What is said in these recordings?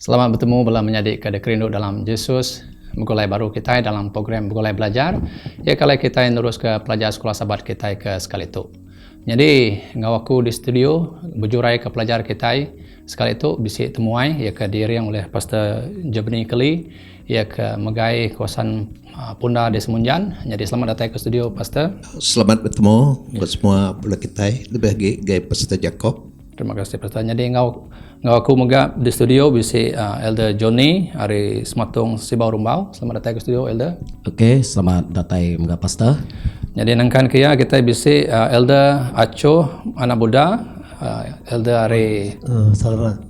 Selamat bertemu bala menjadi kada kerindu dalam Yesus. Begulai baru kita dalam program Begulai Belajar. Ya kali kita terus ke pelajar sekolah sahabat kita ke sekali itu. Jadi ngawaku di studio berjurai ke pelajar kita sekali itu bisi temuai ya ke diri yang oleh Pastor Jebni Keli ya ke megai kawasan Punda di Semunjan. Jadi selamat datang ke studio Pastor. Selamat bertemu buat semua pula kita lebih lagi gay Pastor Jacob. Terima kasih Pastor. Jadi ngawaku mega di studio bisi Elder Johnny hari Sematung Sibau Rumbau. Selamat datang ke studio Elder. Okey, selamat datang mega Pastor. Jadi nangkan kia kita bisi Elder Aco anak Buddha, Elder hari selamat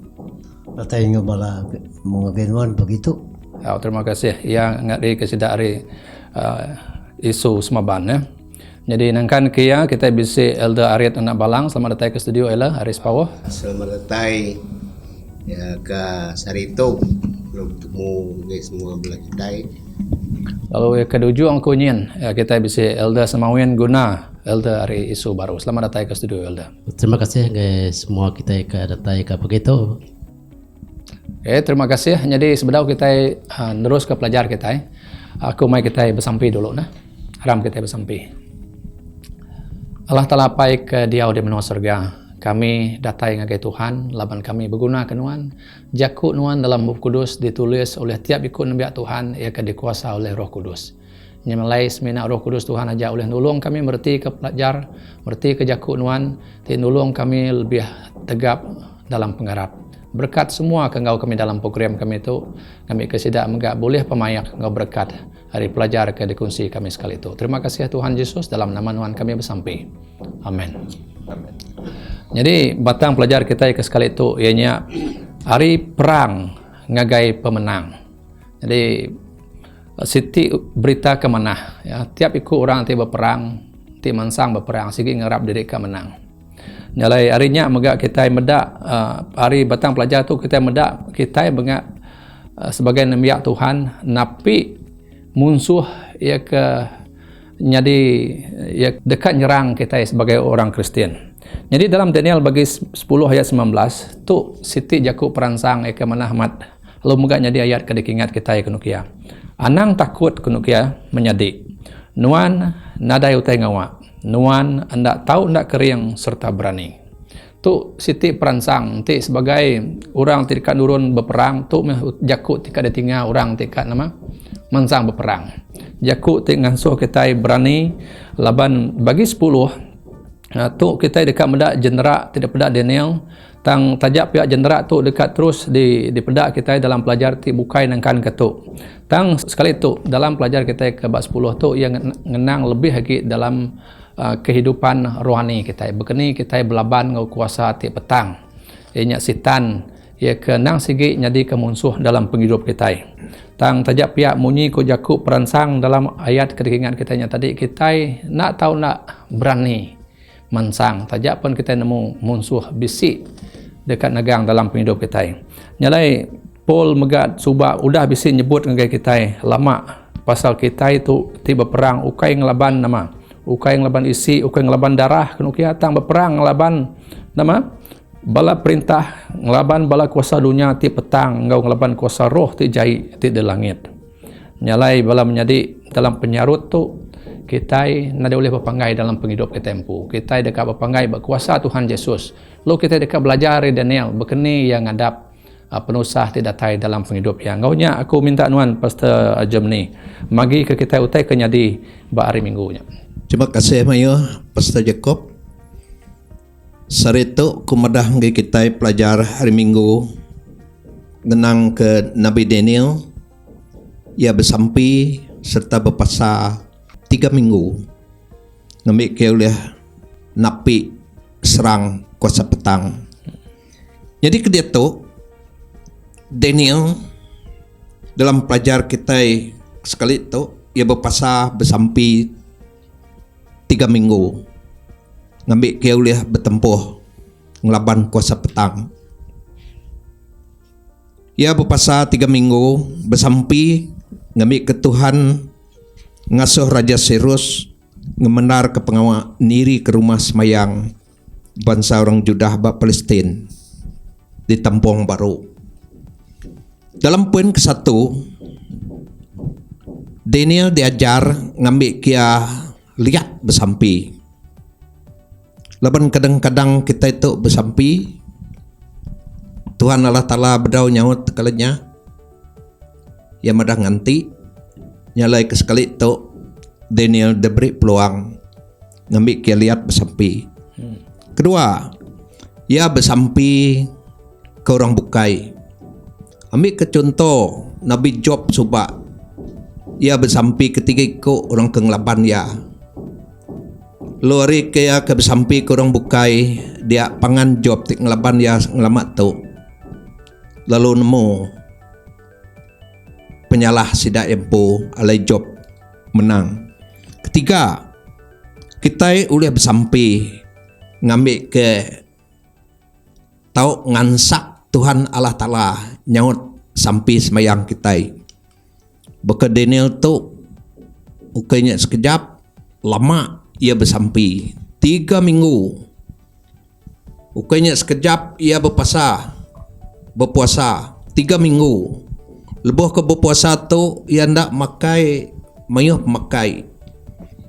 datang ngabala mengagenuan begitu. Terima kasih yang ngari kesida hari isu Semaban ya. Jadi nangkan kia kita bisi Elder Ariat anak Balang. Selamat datang ke studio Elder Aris Power. Selamat datang ya ke Sarito. Belum ketemu guys semua belah kita. Lalu keduju angku nyin ya, kita bisi Elder Semawin Guna, Elder Ari Isu Baru. Selamat datang ke studio Elder. Terima kasih guys semua kita ke datang ke begitu. Terima kasih. Jadi sebenarnya kita terus ke pelajar kita. Aku mai kita bersampi dulu nah. Haram kita bersampi. Allah Ta'ala pai ke dia di menua surga. Kami datai ngagai Tuhan, laban kami berguna ke nuan. Jakut nuan dalam Buku Kudus ditulis oleh tiap ikut Nabi Tuhan, ia akan dikuasa oleh Roh Kudus. Nyemelai semina Roh Kudus Tuhan aja oleh nulung kami merti ke pelajar, merti ke jakut nuan, ti nulung kami lebih tegap dalam penggarap. Berkat semua kengau kami dalam program kami itu, kami kesidak enggak boleh pemayak engkau berkat hari pelajar ke dikunci kami sekali itu. Terima kasih Tuhan Yesus, dalam nama Tuhan kami bersampai. Amin. Jadi batang pelajar kita ke sekali itu ianya hari perang ngagai pemenang. Jadi siti berita kemenah ya, tiap ikut orang ti berperang, ti mansang berperang sigi ngarap diri ke menang. Nyalai harinya megak kita medak hari batang pelajar tu kita medak kita bengak sebagai nabi Tuhan napi musuh ya ke jadi ya dekat nyerang kita sebagai orang Kristen. Jadi dalam Daniel bagi 10 ayat 19 tu Siti Jakub peransang ke manahmat lalu megak jadi ayat kedikingat kita kenukia. Anang takut kenukia menjadi nuan nadai utai ngawa. Nuan anda tahu ndak kering serta berani. Tu Siti peransang ti sebagai orang tidak nurun berperang tu Jakub tidak ditinggal orang tidak nama mansang berperang. Jakub ti ngansuh kita berani laban bagi 10 tu kita dekat medak jenderak tidak pedak Daniel tang tajak pihak jenderak tu dekat terus di pedak kita dalam pelajar ti bukai nangkan ketuk. Tang sekali tu dalam pelajar kita ke bab 10 tu yang ngenang lebih lagi dalam kehidupan rohani kita. Begini kita belaban ngau kuasa ti petang. Ianya sitan ia kenang sigi jadi kemunsuh dalam penghidup kita. Tang tajak pihak munyi ko Jakub peransang dalam ayat keringat kita tadi kita nak tahu nak berani mansang tajak pun kita nemu musuh bisi dekat negang dalam penghidup kita. Nyalai Paul megat subak udah bisi nyebut ngai kita lama pasal kita itu tiba perang ukai ngelaban nama ukai ngelaban isi ukai ngelaban darah kenukia tang berperang ngelaban nama bala perintah ngelaban bala kuasa dunia ti petang ngau ngelaban kuasa roh ti jai ti di langit. Nyalai bala menjadi dalam penyarut tu kita nada boleh berpanggai dalam penghidup kita tempu. Kita dekat berpanggai berkuasa Tuhan Yesus. Lalu kita dekat belajar dari Daniel berkeni yang ngadap penusah tidak tai dalam penghidup yang ngaunya aku minta nuan Pastor Jemni magi ke kita utai kenyadi ba hari minggunya. Terima kasih Mayo Pastor Jacob. Sarito kumadah ngai kita pelajar hari Minggu ngenang ke Nabi Daniel. Ia bersampi serta berpasa 3 minggu ngambil ke oleh napi serang kuasa petang. Jadi kedia tu Daniel dalam pelajar kita sekali tu ia berpasa bersampi 3 minggu ngambil ke oleh bertempuh ngelaban kuasa petang. Ia berpasa 3 minggu bersampi ngambil ke Tuhan ngasuh Raja Sirus ngemenar ke pengawal niri ke rumah semayang bangsa orang Judah bak Palestin di Tempong Baru. Dalam poin ke-1, Daniel diajar ngambil kia lihat bersampi. Laban kadang-kadang kita itu bersampi, Tuhan Allah Ta'ala bedau nyaut kalanya, yang madah nganti, nyalai ke sekali itu Daniel diberi peluang ngambil kia lihat bersampi. Kedua, ia bersampi ke orang bukai. Ambil ke contoh Nabi Job subak, ia bersampi ketika ikut orang kengelaban ya. Lori kaya ke bersampi ke orang bukai, dia pangan Job tik ngelaban ya ngelamat tu. Lalu nemu penyalah sidak empu alai Job menang. Ketiga, kita boleh bersampi ngambil ke tahu ngansak Tuhan Allah Ta'ala nyaut sampai semayang kita. Baka Daniel tu ukainya sekejap, lama ia bersampi 3 minggu. Ukainya sekejap ia berpuasa 3 minggu. Lebuh ke berpuasa tu ia ndak makai mayuh pemakai.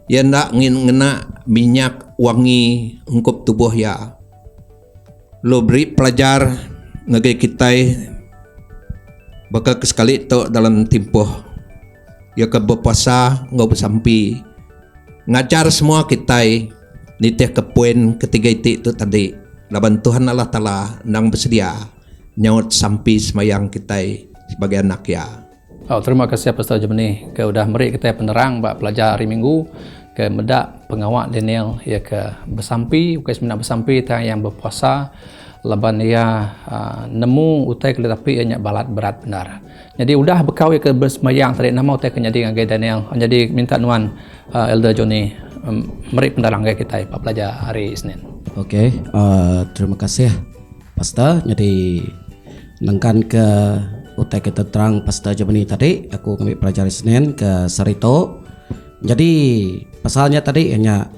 Ia ndak ngena minyak wangi ungkup tubuh ya. Lo beri pelajar ngagai kita bakal kesekali tu dalam tempoh ya ke berpuasa ngau bersampi ngajar semua kita nitih ke poin ketiga itu tadi. Laban Tuhan Allah Ta'ala nang bersedia nyaut sampai semayang kita sebagai anak ya. Oh, terima kasih Pastor Jemani ke udah beri kita penerang bak pelajar hari Minggu ke medak pengawak Daniel ya ke bersampi, bukan sebenarnya bersampi tang yang berpuasa. Laban ia nemu utai ke tapi ianya balat berat benar. Jadi udah bekau ke bersemayang tadi nama utai ke jadi ngagai Daniel. Jadi minta nuan Elder Johnny meri pendarang ngagai kita Pak pelajar hari Isnin. Okey, terima kasih Pastor. Jadi nangkan ke utai kita terang Pastor Jemani tadi, aku ambil pelajar Isnin ke Sarito. Jadi pasalnya tadi hanya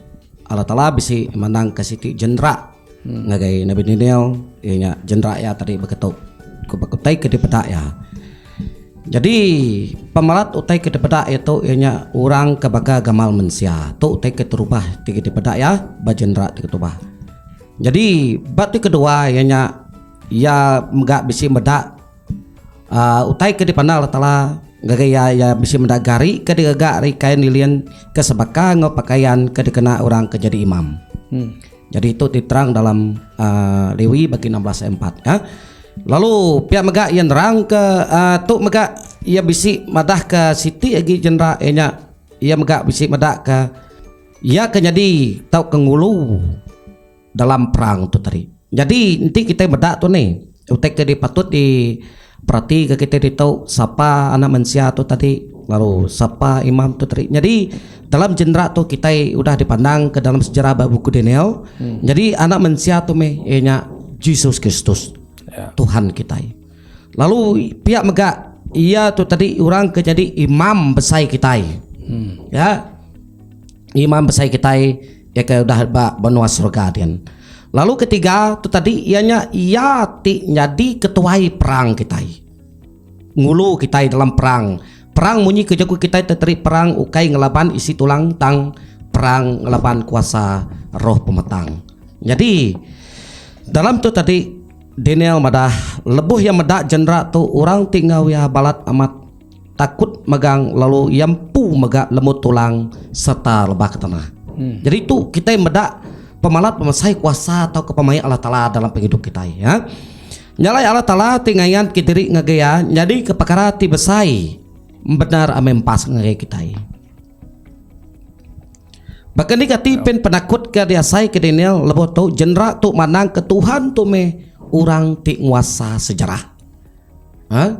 Allah Ta'ala bisi menang ke Siti Jendra ngagai Nabi Daniel ianya jendra ya tadi begitu kupakutai ke depedak ya. Jadi pemalat utai ke depedak itu ianya orang kebaga gamal mensia tu utai ke terubah tiga depedak ya bajendra tiga terubah. Jadi batu kedua ianya ya megak bisi medak utai ke dipandang Allah Ta'ala ngagai ya bisi medak gari ke digagak kain lilian ke sebaka ngau pakaian ke dikena orang ke jadi imam. Jadi itu diterang dalam Lewi bagi 16:4 ya. Lalu pihak megak yang terang ke tu megak ia bisi madah ke Siti agi jendra enya ia megak bisi madah ke ia ke jadi tau kengulu dalam perang tu tadi. Jadi nanti kita medak tu nih utek jadi patut di perhati ke kita ditau siapa anak manusia tu tadi, lalu siapa imam tu tadi. Jadi dalam jendra tu kita udah dipandang ke dalam sejarah buku Daniel. Jadi anak manusia tu nya Yesus Kristus Tuhan kita. Lalu pihak megak ia tu tadi orang ke jadi imam besar kita. Ya. Imam besar kita ya ke udah benua surga dia. Lalu ketiga tu tadi ianya ia jadi ketuai perang kita. Ngulu kita dalam perang. Perang munyi kejaku kita teteri perang ukai ngelaban isi tulang tang perang ngelaban kuasa roh pemetang. Jadi dalam tu tadi Daniel madah lebuh yang medak jendra tu orang tinggal ya balat amat takut megang lalu yampu megak lemut tulang serta lebah ke tanah. Jadi tu kita medak pemalat pemasai kuasa atau kepamai Allah Ta'ala dalam penghidup kita ya. Nyalai Allah Ta'ala tingayan kitiri ngagaya jadi kepakara ti besai benar amempas ngagai kita. Bahkan ni kati pen penakut ke dia sai ke Daniel lebo tu jendra tu manang ke Tuhan tu orang ti nguasa sejarah.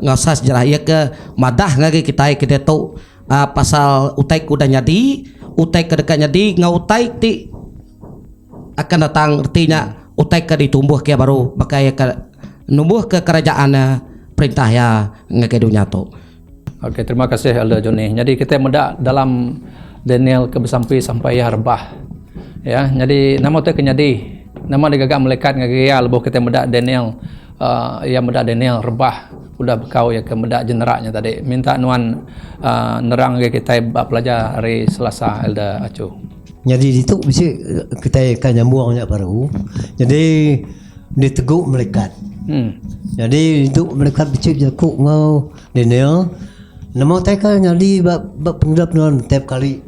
Nguasa sejarah ia ke madah ngagai kita ke dia tu pasal utai kuda nyadi, utai ke dekat nyadi ngautai ti akan datang artinya utai ke ditumbuh ke baru pakai ke numbuh ke kerajaan perintah ya ngagai dunia tu. Okey, terima kasih Elder Johnny. Jadi kita medak dalam Daniel ke bersampai sampai ya rebah. Ya, jadi nama tu kenyadi. Nama digagak melekat ngagaya lebuh kita medak Daniel ia medak Daniel rebah udah bekau ya ke medak jeneraknya tadi. Minta nuan nerang ke kita bab pelajar hari Selasa Elda Acu. Jadi itu bisa kita akan nyambungnya baru. Jadi diteguk melekat. Jadi itu melekat bisa jakuk ngau Daniel. Nama mereka jadi bab pengendap non tiap kali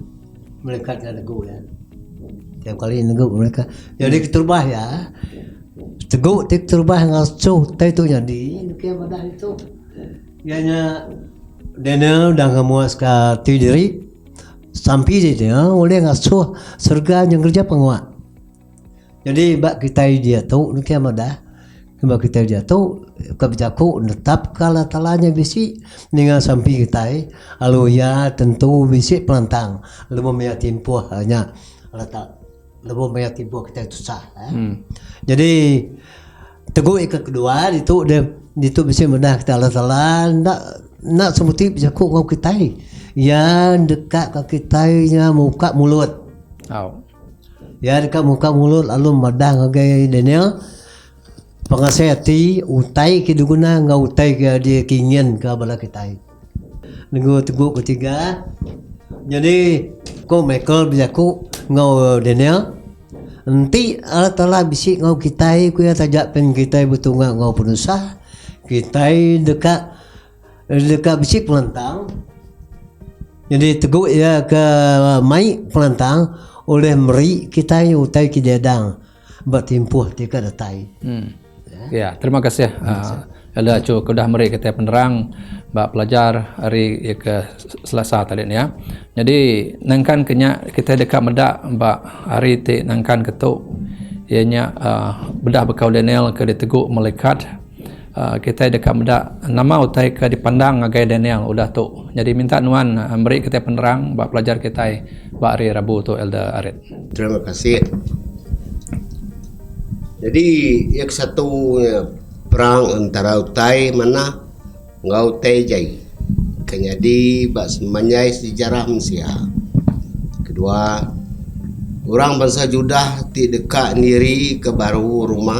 melekat yang neguk ya. Tiap kali neguk mereka. Jadi keterbah ya. Teguk tik terbah ngasuh tai tu jadi kia badah itu. Ianya Daniel dah ngamuas ka diri sampai dia oleh ngasuh surga yang kerja penguat. Jadi bak kita dia tu kia badah. Bak kita dia tu kebijaku tetap kala talanya bisi dengan sampai kita alu ya tentu bisi pelantang lebih maya timpuh hanya letak lebih maya timpuh kita itu sah. Jadi teguh ikat kedua itu bisa mudah kita Allah nak seperti bisa kau ngau kita yang dekat ke kita nya muka mulut. Ya dekat muka mulut lalu madah ngagai Daniel pengasihati utai kiduguna ngau utai ke dia kingin ke bala kita. Teguh ketiga. Jadi kau Michael bisa kau ngau Daniel. Nanti Allah Ta'ala bisik ngau kita ku ya tajak pen kita betul ngau penusah kita dekat bisik pelantang. Jadi teguh ya ke mai pelantang oleh meri kita utai kidadang bertimpuh tika datai. Ya, terima kasih. Elda Acu sudah meri kita penerang bak pelajar hari ke Selasa tadi ni ya. Jadi nangkan kenya kita dekat medak bak hari ti nangkan ketuk ianya bedah bekau Daniel ke diteguk melekat kita dekat medak nama utai ke dipandang ngagai Daniel udah tu. Jadi minta nuan meri kita penerang bak pelajar kita bak hari Rabu tu Elda Arit. Terima kasih. Jadi yang satu perang antara utai mana ngau utai jai. Kenyadi bak semanyai sejarah Malaysia. Kedua, orang bangsa Judah ti dekat diri ke baru rumah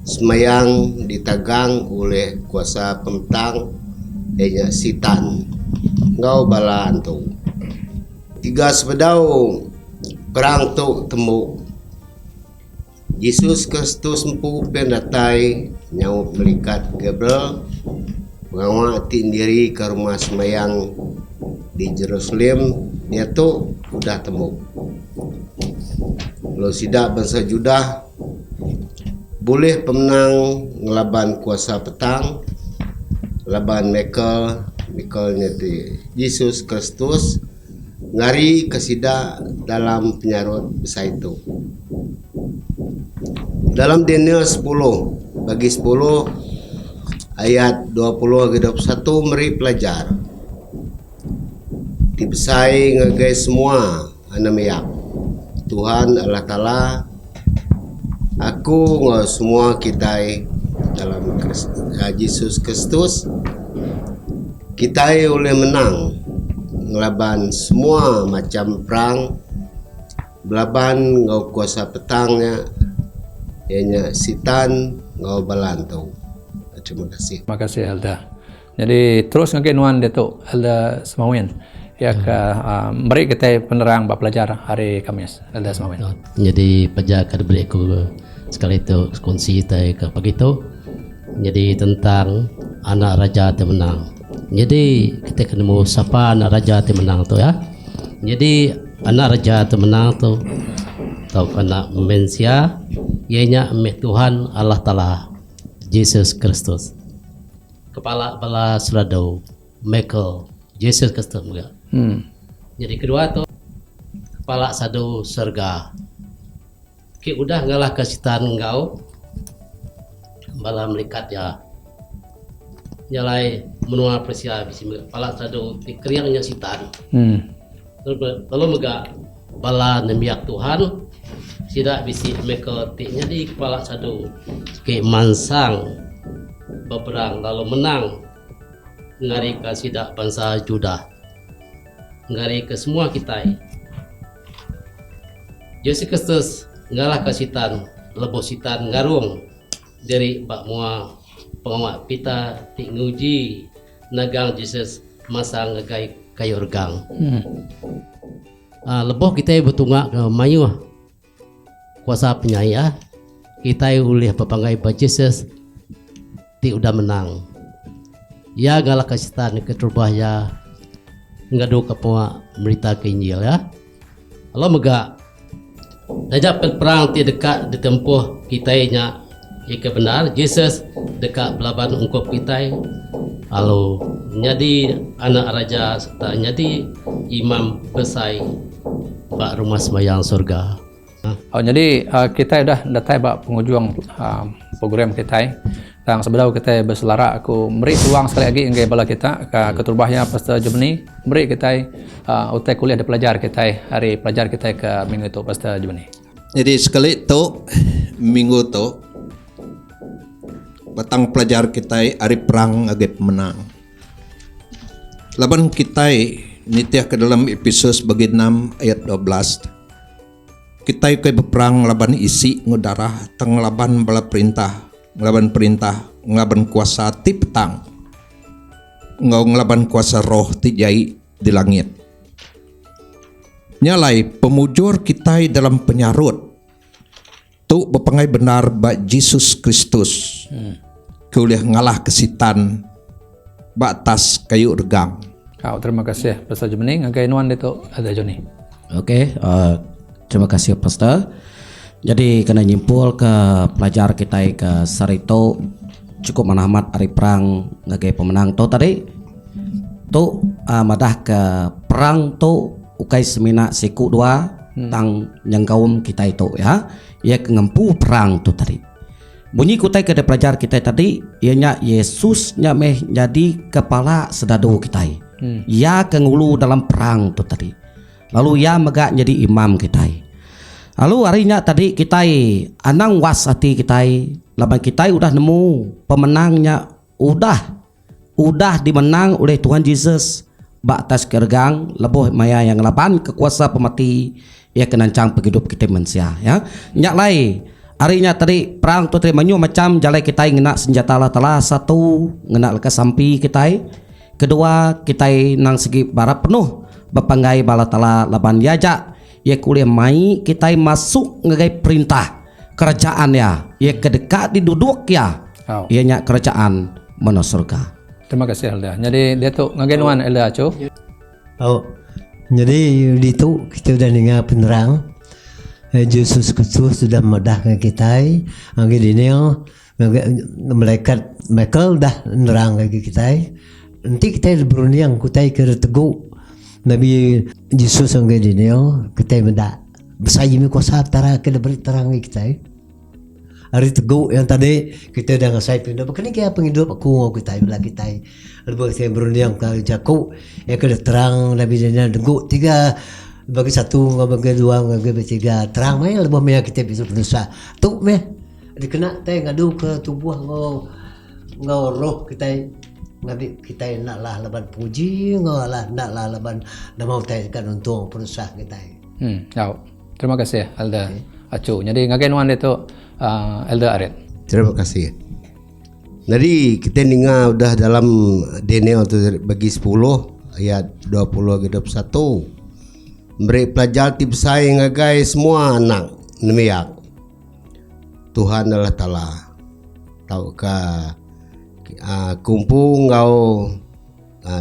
semayang ditagang oleh kuasa pemtang ianya Sitan. Ngau balaan tu. Tiga sebedau perang tu temu Yesus Kristus empu pendatai nyau melikat Gabriel mengawak diri ke rumah semayang di Jerusalem dia tu udah temu. Kalau sidak bangsa Judah boleh pemenang ngelaban kuasa petang laban Michaelnya ti Yesus Kristus ngari kesida dalam penyarut besar itu. Dalam Daniel 10 bagi 10 ayat 20 ke 21 meri pelajar dibesai ngagai semua anamiyak Tuhan Allah Ta'ala aku ngau semua kita dalam Yesus Kristus kita oleh menang ngelaban semua macam perang belaban ngau kuasa petangnya ianya Sitan ngau balantau. Terima kasih. Terima kasih Elda. Jadi terus ngagai nuan dia tu Elda Semawin ya ke meri kita penerang bak pelajar hari Khamis Elda Semawin. Jadi pelajar kada beri aku sekali itu kongsi kita ke pagi itu. Jadi tentang anak raja temenang. Jadi kita ketemu siapa anak raja temenang tu ya. Jadi anak raja temenang tu atau anak Mensia ianya Tuhan Allah Ta'ala Yesus Kristus. Kepala bala Suradau Michael Yesus Kristus juga. Jadi kedua tu kepala sadu surga. Ki udah ngalah kesitan engkau bala melikat ya. Nyalai menua persia bisi kepala sadu dikeriangnya sitan. Lalu mega bala nemiak Tuhan tidak bisi mereka tiknya di kepala sadu ke mansang berperang lalu menang ngari ke sidak bangsa Judah ngari ke semua kita. Yesus Kristus ngalah ke sitan lebo sitan ngarung dari bak mua pengamak pita ti nguji nagang Jesus masa ngagai kayu regang. Leboh kita bertungak ke mayu kuasa penyaya kita ulih papangai ba Jesus ti udah menang. Ya galak kasitan keterbahaya ngadu kapwa berita ke Injil ya. Allah mega dajapkan perang ti dekat ditempuh kita nya ika benar Jesus dekat belaban ungkop kita. Lalu jadi anak raja serta jadi imam besar bak rumah sembahyang surga. Jadi kita dah datai bak penghujung program kita. Dan sebelum kita berselara, aku beri ruang sekali lagi enggak bala kita ke keturbahnya Pastor Jubni beri kita utai kuliah di pelajar kita hari pelajar kita ke minggu itu Pastor Jubni. Jadi sekali tu minggu tu batang pelajar kita hari perang agak pemenang. Laban kita nitiah ke dalam Efesus bagi 6 ayat 12. Kita ke berperang laban isi ngudarah tang laban bala perintah, ngelaban perintah, ngelaban kuasa ti petang. Ngelaban kuasa roh ti jai di langit. Nyalai pemujur kita dalam penyarut tu bepengai benar bak Yesus Kristus. Kuliah ngalah kesitan bak tas kayu regang. Terima kasih Pastor Jubni ngagai nuan itu ada Joni. Okey, terima kasih Pastor. Jadi kena nyimpul ke pelajar kita ke Sarito cukup menahmat hari perang ngagai pemenang tu tadi. Tu madah ke perang tu ukai semina siku dua tang yang kaum kita itu ya. Ia ngempu perang tu tadi. Bunyi kutai ke pelajar kita tadi ianya Yesus nya meh jadi kepala sedadu kita. Ia kengulu dalam perang tu tadi. Lalu ia megak jadi imam kita. Lalu harinya tadi kita anang was hati kita laban kita udah nemu pemenangnya udah dimenang oleh Tuhan Yesus bak tas kergang leboh maya yang laban kekuasa pemati ia kenancang penghidup kita manusia ya. Nyak lai harinya tadi perang tu tadi menyu macam jalai kita ngena senjata lah telah satu ngena lekas sampi kita. Kedua kita nang segi barat penuh bapanggai bala tala laban diajak ia kuliah mai kita masuk ngagai perintah kerajaan ya ia kedekat diduduk ya ia nyak kerajaan mana surga. Terima kasih Elda. Jadi dia tu ngagai nuan Elda Acu. Jadi di tu kita dah dengar penerang Yesus Kristus sudah medah dengan kita ngagai dunia malaikat Michael dah nerang lagi kita. Nanti kita berunding kutai ke teguk Nabi Yesus anggai dunia kita mendak bersaji mi kuasa tara ke beri terang kita. Hari teguk yang tadi kita dah ngasai pindah bukan ni kaya penghidup aku ngau kita bila kita lebih saya berunding ke jaku yang ke terang Nabi dunia teguk tiga bagi satu bagi dua bagi tiga terang mai lebih mai kita bisa berdosa tu meh dikena teh ngadu ke tubuh ngau roh kita ngabi kita naklah laban puji ngalah naklah laban dah mau taykan untung perusahaan kita. Terima kasih Elda Acu. Jadi ngagai nuan itu Elda Aret. Terima kasih. Jadi kita dengar udah dalam Daniel tu bagi 10 ayat 20 ke 21. Beri pelajar tip saya ngagai semua anak nemiak. Tuhan adalah Ta'ala. Tahukah kumpul ngau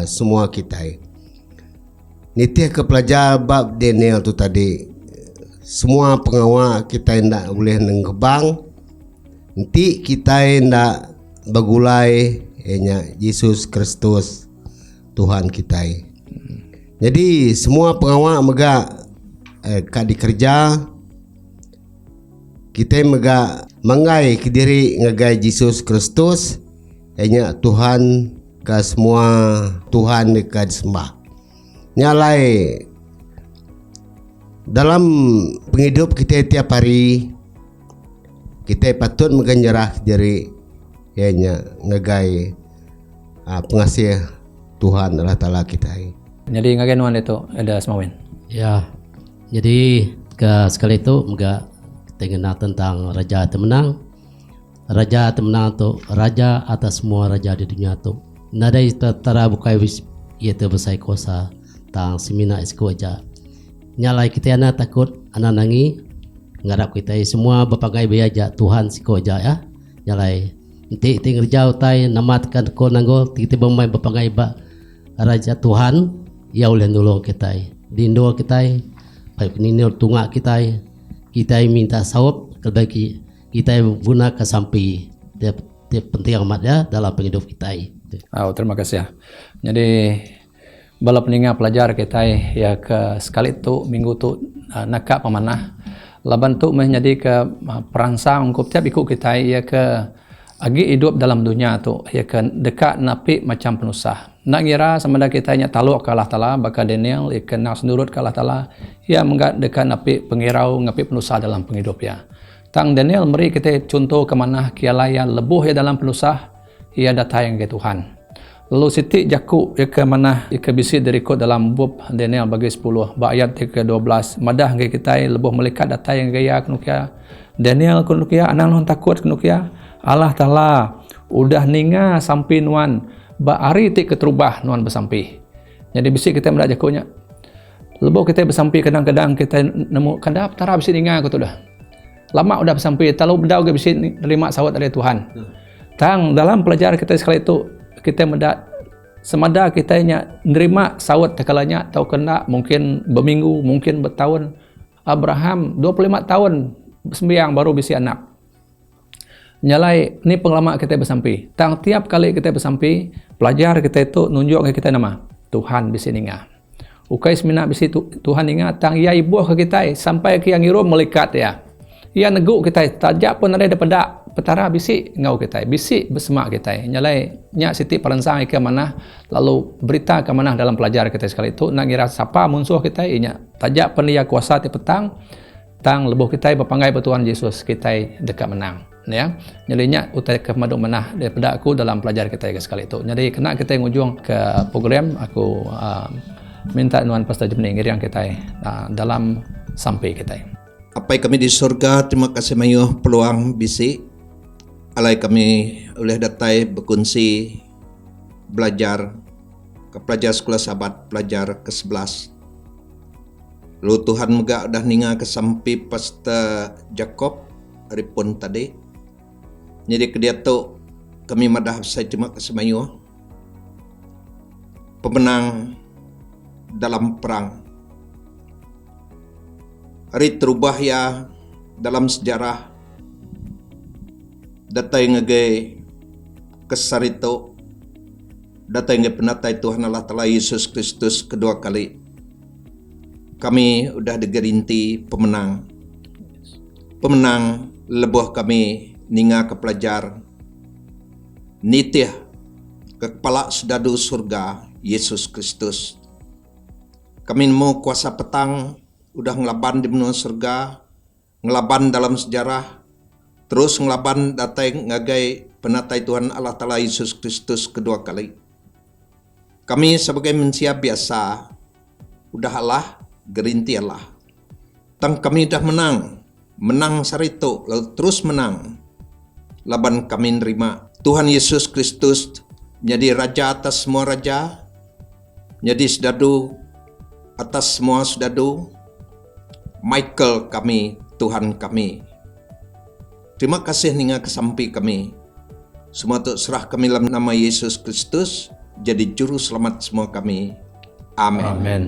semua kita. Nitih ke pelajar bab Daniel tu tadi. Semua pengawal kita hendak boleh nengkebang. Nanti kita hendak bagulai Yesus Kristus Tuhan kita. Jadi semua pengawal megak kak dikerja kita megak mangai ke diri ngagai Yesus Kristus. Hanya Tuhan ke semua Tuhan dekat sembah. Nyalai dalam penghidup kita tiap hari kita patut mengenyerah diri hanya ngagai pengasih Tuhan Allah Ta'ala kita. Jadi ngagai nuan itu ada semawin. Ya. Jadi ke sekali itu enggak kita kenal tentang raja temenang. raja temenang tu raja atas semua raja di dunia tu. Nadai tara bukai wis ia terbesar kuasa tang semina isko aja. Nyalai kita anak takut anak nangi ngarap kita semua berpakai beaja Tuhan siko aja ya. Nyalai nanti ngerjau tai namatkan ko nanggo tiba-tiba main berpakai ba raja Tuhan ya uleh nolong kita. Dindo kita baik ninil tungak kita minta sawab kebaiki kita guna kesampi dia penting amat ya dalam penghidup kita. Terima kasih ya. Jadi bala peninga pelajar kita ya ke sekali tu minggu tu nakak pemanah laban tu menjadi ke perangsang kup tiap ikut kita ya ke agi hidup dalam dunia tu ya ke dekat napi macam penusah. Nak ngira sama ada kita nya taluk ke Allah Taala baka Daniel ya ke nak nurut ke Allah Taala ya mengat dekat napi pengirau ngapi penusah dalam penghidup ya. Tang Daniel meri kita contoh ke mana kiala yang lebuh ya dalam penusah ia datang ke Tuhan. Lalu Siti Jakub ya ke mana ya ke bisi dari kod dalam bab Daniel bagi 10 ayat ke-12 madah ke kita lebuh melekat data yang gaya kunukia Daniel kunukia anang non takut kunukia Allah Taala udah ninga sampai nuan ba ari ti keterubah nuan bersampi. Jadi bisi kita mendak Jakubnya lebuh kita bersampi kadang-kadang kita nemu kadang tara bisi ninga aku tu dah lama udah bersampi talu bedau ke bisi nerima sawat dari Tuhan. Tang dalam pelajaran kita sekali itu kita mendak semada kita nerima sawat tekalanya atau kena mungkin berminggu mungkin bertahun. Abraham 25 tahun sembiang baru bisi anak. Nyalai ni pengalaman kita bersampi. Tang tiap kali kita bersampi pelajar kita itu nunjuk ke kita nama Tuhan bisi ninga. Ukai semina bisi Tuhan ninga tang ia ibu ke kita sampai ke yang ngirum melekat ya. Ia neguk kita tajak pun ada daripada petara bisi ngau kita bisi bersemak kita nyalai nya Siti peransang ke mana lalu berita ke mana dalam pelajar kita sekali itu nak ngira siapa musuh kita nya tajak pendia kuasa ti petang tang lebuh kita berpangai bertuhan Yesus kita dekat menang ya nyalai nya utai ke madu menah daripada aku dalam pelajar kita sekali itu jadi kena kita ngujung ke program aku minta nuan Pastor Jemni ngiriang kita dalam sampai kita. Apai kami di surga, terima kasih mayuh peluang bisi. Alai kami oleh datai berkongsi belajar ke pelajar sekolah sahabat pelajar ke-11. Lalu Tuhan moga udah ninga kesampi Pastor Jacob ripun tadi. Jadi kedia tu kami madah saya terima kasih mayuh. Pemenang dalam perang. Hari terubah ya dalam sejarah data yang ngegay kesarito data yang penatai Tuhan Allah Ta'ala Yesus Kristus kedua kali kami udah digerinti pemenang lebuh kami ninga ke pelajar nitih ke kepala sedadu surga Yesus Kristus kami nemu kuasa petang udah ngelaban di benua surga, ngelaban dalam sejarah, terus ngelaban datai ngagai penatai Tuhan Allah Ta'ala Yesus Kristus kedua kali. Kami sebagai manusia biasa, udah Allah, gerinti Allah. Tang kami udah menang sarito, lalu terus menang. Laban kami nerima Tuhan Yesus Kristus menjadi raja atas semua raja, menjadi sedadu atas semua sedadu, Michael kami, Tuhan kami. Terima kasih hingga kesampi kami. Semua tu serah kami dalam nama Yesus Kristus, jadi juru selamat semua kami. Amin. Amin.